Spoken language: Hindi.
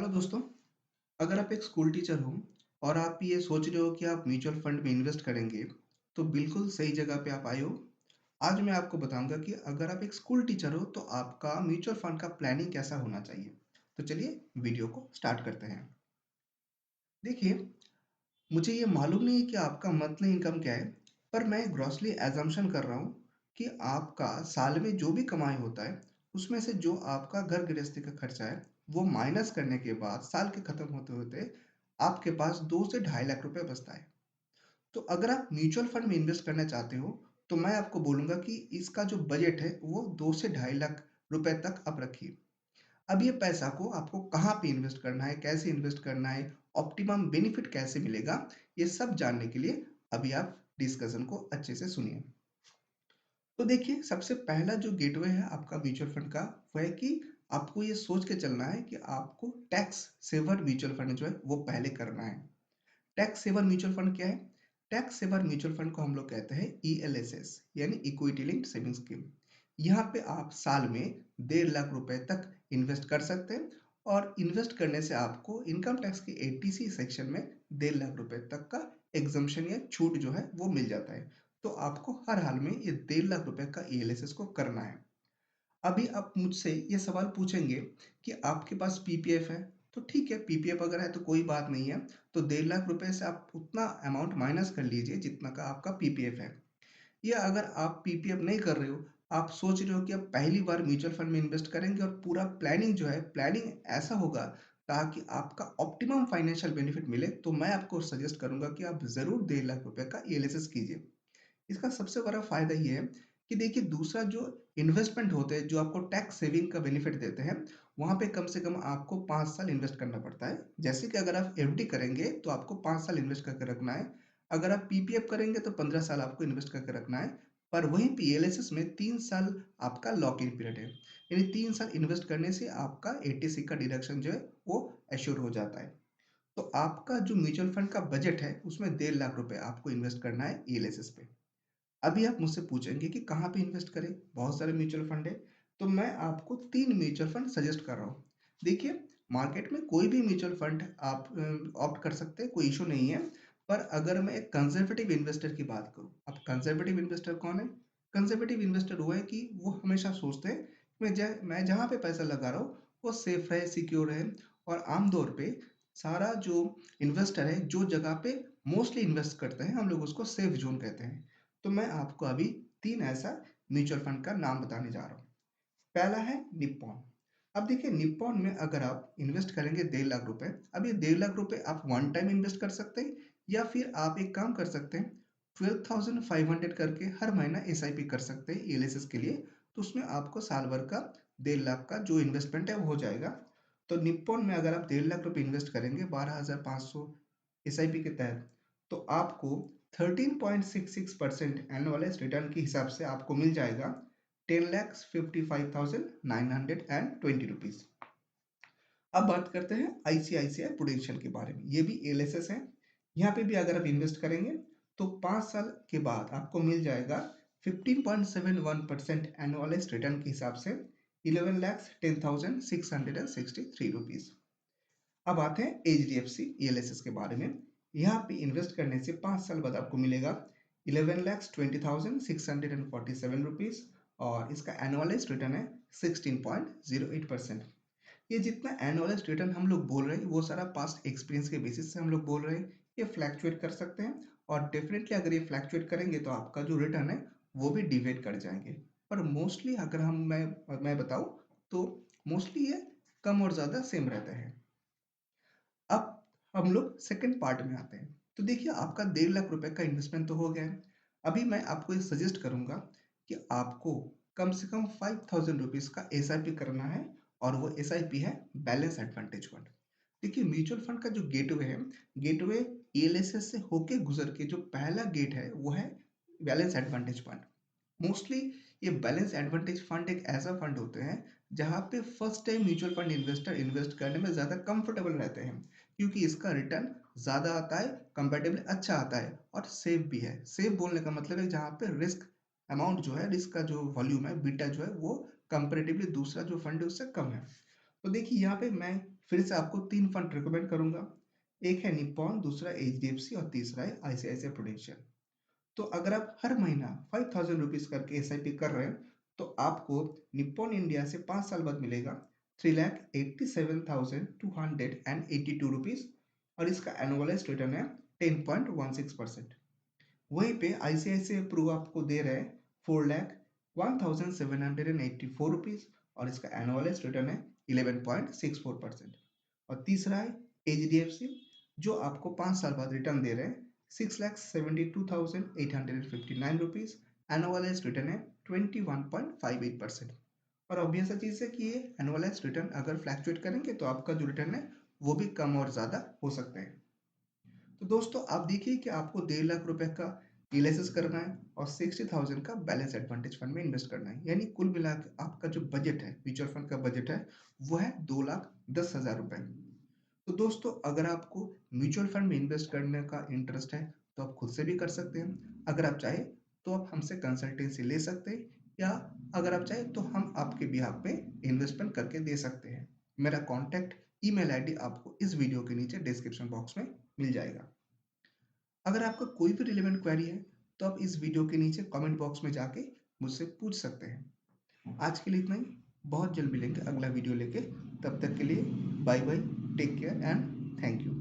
हेलो दोस्तों, अगर आप एक स्कूल टीचर हो और आप ये सोच रहे हो कि आप म्यूचुअल फंड में इन्वेस्ट करेंगे, तो बिल्कुल सही जगह पे आप आए हो। आज मैं आपको बताऊंगा कि अगर आप एक स्कूल टीचर हो तो आपका म्यूचुअल फंड का प्लानिंग कैसा होना चाहिए। तो चलिए वीडियो को स्टार्ट करते हैं। देखिए, मुझे ये मालूम नहीं है कि आपका मंथली इनकम क्या है, पर मैं ग्रॉसली एजम्पशन कर रहा हूँ कि आपका साल में जो भी कमाई होता है, उसमें से जो आपका घर गृहस्थी का खर्चा है, वो माइनस करने के बाद साल के खत्म होते-होते आपके पास 2 से ढाई लाख रुपए बचता है। तो अगर आप म्यूचुअल फंड में इन्वेस्ट करना चाहते हो, तो मैं आपको बोलूँगा कि इसका जो बजट है, वो 2 से ढाई लाख रुपए तक आप रखिए। अब ये पैसा को आपको कहाँ पे इन्वेस्ट करना है, कैसे इन्वेस्ट करना है, ऑप्टिमम बेनिफिट कैसे मिलेगा, ये सब जानने के लिए अभी आप डिस्कशन को अच्छे से सुनिए। तो देखिए, सबसे पहला जो गेटवे है आपका म्यूचुअल फंड का, वो है कि आपको ये सोच के चलना है कि आपको टैक्स सेवर म्यूचुअल फंड जो है वो पहले करना है। टैक्स सेवर म्यूचुअल फंड क्या है? टैक्स सेवर म्यूचुअल फंड को हम लोग कहते हैं ईएलएसएस यानी इक्विटी लिंक्ड सेविंग स्कीम। यहाँ पे आप साल में 1.5 लाख रुपए तक इन्वेस्ट कर सकते हैं और इन्वेस्ट करने से आपको इनकम टैक्स के एटीसी सेक्शन में 1.5 लाख रुपए तक का एग्जम्पशन या छूट जो है वो मिल जाता है। तो आपको हर हाल में ये 1.5 लाख रुपए का ईएलएसएस को करना है। अभी आप मुझसे ये सवाल पूछेंगे कि आपके पास पीपीएफ है, तो ठीक है, पीपीएफ अगर है तो कोई बात नहीं है। तो 1.5 लाख रुपए से आप उतना अमाउंट माइनस कर लीजिए जितना का आपका पीपीएफ है। या अगर आप पीपीएफ नहीं कर रहे हो, आप सोच रहे हो कि आप पहली बार म्यूचुअल फंड में इन्वेस्ट करेंगे और पूरा प्लानिंग जो है, प्लानिंग ऐसा होगा ताकि आपका ऑप्टिमम फाइनेंशियल बेनिफिट मिले, तो मैं आपको सजेस्ट करूंगा कि आप ज़रूर 1.5 लाख रुपए का ईएलएसएस कीजिए। इसका सबसे बड़ा फ़ायदा ये है कि देखिए, दूसरा जो इन्वेस्टमेंट होते हैं, जो आपको टैक्स सेविंग का बेनिफिट देते हैं, वहाँ पे कम से कम आपको 5 साल इन्वेस्ट करना पड़ता है। जैसे कि अगर आप एफडी करेंगे तो आपको 5 साल इन्वेस्ट करके रखना है। अगर आप पीपीएफ करेंगे तो 15 साल आपको इन्वेस्ट करके रखना है। पर वहीं पे ईएलएसएस में 3 साल आपका लॉक इन पीरियड है। यानी 3 साल इन्वेस्ट करने से आपका एटीसी का डिडक्शन जो है वो एश्योर हो जाता है। तो आपका जो म्यूचुअल फंड का बजट है उसमें 1.5 लाख रुपए आपको इन्वेस्ट करना है ईएलएसएस पे। अभी आप मुझसे पूछेंगे कि कहाँ पे इन्वेस्ट करें? बहुत सारे म्यूचुअल फंड है, तो मैं आपको 3 म्यूचुअल फंड सजेस्ट कर रहा हूँ। देखिए, मार्केट में कोई भी म्यूचुअल फंड आप ऑप्ट कर सकते हैं, कोई इश्यू नहीं है। पर अगर मैं एक कंज़र्वेटिव इन्वेस्टर की बात करूँ, अब कंज़र्वेटिव इन्वेस्टर कौन है? कंज़र्वेटिव इन्वेस्टर वो है कि वो हमेशा सोचते हैं, मैं जहाँ पे पैसा लगा रहा हूँ, वो सेफ रहे, सिक्योर रहे और आम तौर पे सारा जो इन्वेस्टर है, जो जगह पे मोस्टली इन्वेस्ट करते हैं, हम लोग उसको सेफ ज़ोन कहते हैं। तो मैं आपको अभी 3 ऐसा म्यूचुअल फंड का नाम बताने जा रहा हूँ। पहला है निप्पॉन। अब देखिए, निप्पॉन में अगर आप इन्वेस्ट करेंगे 1.5 लाख रुपए, अब ये 1.5 लाख रुपए आप वन टाइम इन्वेस्ट कर सकते हैं या फिर आप एक काम कर सकते हैं, 12,500 करके हर महीना एसआईपी कर सकते हैं ईएलएसएस के लिए। तो उसमें आपको साल भर का 1.5 लाख का जो इन्वेस्टमेंट है वो हो जाएगा। तो निप्पॉन में अगर आप 1.5 लाख रुपए इन्वेस्ट करेंगे 12,500 एसआईपी के तहत, तो आपको 13.66% एनुअलाइज रिटर्न के हिसाब से आपको मिल जाएगा 10,55,920 रुपीज। अब बात करते हैं आईसीआईसीआई प्रूडेंशियल के बारे में। ये भी एलएसएस है। यहाँ पे भी अगर आप इन्वेस्ट करेंगे तो 5 साल के बाद आपको मिल जाएगा 15.71% एनुअलाइज रिटर्न के हिसाब से 11,10,663 रुपीज। अब आते हैं एचडीएफसी ईएलएसएस के बारे में। यहाँ पे इन्वेस्ट करने से 5 साल बाद आपको मिलेगा 11,20,647 रुपीज और इसका एनुअलाइज रिटर्न है 16.08%। ये जितना एनुअलाइज रिटर्न हम लोग बोल रहे हैं वो सारा पास्ट एक्सपीरियंस के बेसिस से हम लोग बोल रहे हैं। ये फ्लैक्चुएट कर सकते हैं और डेफिनेटली अगर ये फ्लैक्चुएट करेंगे तो आपका जो रिटर्न है वो भी डिवेट कर जाएंगे। पर मोस्टली अगर मैं बताऊं तो मोस्टली ये कम और ज़्यादा सेम रहते हैं। अब हम लोग सेकंड पार्ट में आते हैं। तो देखिए, आपका 1.5 लाख रुपए का इन्वेस्टमेंट तो हो गया है। अभी मैं आपको ये सजेस्ट करूंगा कि आपको कम से कम 5,000 रुपीज का एसआईपी करना है और वो एसआईपी है बैलेंस एडवांटेज फंड। देखिए, म्यूचुअल फंड का जो गेटवे है, गेटवे ईएलएसएस से होके गुजर के जो पहला गेट है वो है बैलेंस एडवांटेज फंड। मोस्टली ये बैलेंस एडवांटेज फंड एक ऐसा फंड होते हैं जहाँ पे first time mutual fund investor invest करने में ज़्यादा कंफर्टेबल रहते हैं, क्योंकि इसका रिटर्न ज़्यादा आता है, कंपेरेटिवली अच्छा आता है और सेफ भी है। सेफ बोलने का मतलब है जहाँ पे रिस्क अमाउंट जो है, रिस्क का जो वॉल्यूम है, बीटा जो है वो कंपेरेटिवली दूसरा जो फंड है उससे कम है। तो देखिए, यहाँ पे मैं फिर से आपको 3 फंड रिकमेंड करूँगा। एक है निप्पॉन, दूसरा एचडीएफसी और तीसरा है आईसीआईसीआई प्रूडेंशियल। तो अगर आप हर महीना 5000 रुपीज़ करके एसआईपी कर रहे हैं, तो आपको निप्पॉन इंडिया से 5 साल बाद मिलेगा 3,87,282 रुपीज़ और इसका एनुअलाइज्ड रिटर्न है 10.16%। वहीं पे आईसीआईसीआई प्रू आपको दे रहे हैं 4,01,784 रुपीज़ और इसका एनुअलाइज्ड रिटर्न है 11.64%। और तीसरा है एचडीएफसी, जो आपको 5 साल बाद रिटर्न दे रहे हैं 6,72,859 रुपीज़, एनुअलाइज्ड रिटर्न है 21.58%। और ऑब्वियस सा चीज़ है कि ये एनुअलाइज्ड रिटर्न अगर फ्लैक्चुएट करेंगे तो आपका जो रिटर्न है वो भी कम और ज़्यादा हो सकते हैं। तो दोस्तों आप देखिए कि आपको 1.5 लाख रुपए का एलआईएस करना है और 60,000 का बैलेंस एडवांटेज फंड में इन्वेस्ट करना है, यानी कुल मिला के आपका जो बजट है, म्यूचुअल फंड का बजट है, वो है 2,10,000 रुपए। तो दोस्तों अगर आपको म्यूचुअल फंड में इन्वेस्ट करने का इंटरेस्ट है तो आप खुद से भी कर सकते हैं। अगर आप चाहे तो आप हमसे कंसल्टेंसी ले सकते हैं, या अगर आप चाहे तो हम आपके बिहाफ पे इन्वेस्टमेंट करके दे सकते हैं। मेरा कॉन्टैक्ट ईमेल आईडी आपको इस वीडियो के नीचे डिस्क्रिप्शन बॉक्स में मिल जाएगा। अगर आपका कोई भी रिलेवेंट क्वेरी है तो आप इस वीडियो के नीचे कमेंट बॉक्स में जाके मुझसे पूछ सकते हैं। आज के लिए इतना ही। बहुत जल्द मिलेंगे अगला वीडियो लेके। तब तक के लिए bye bye, take care and thank you.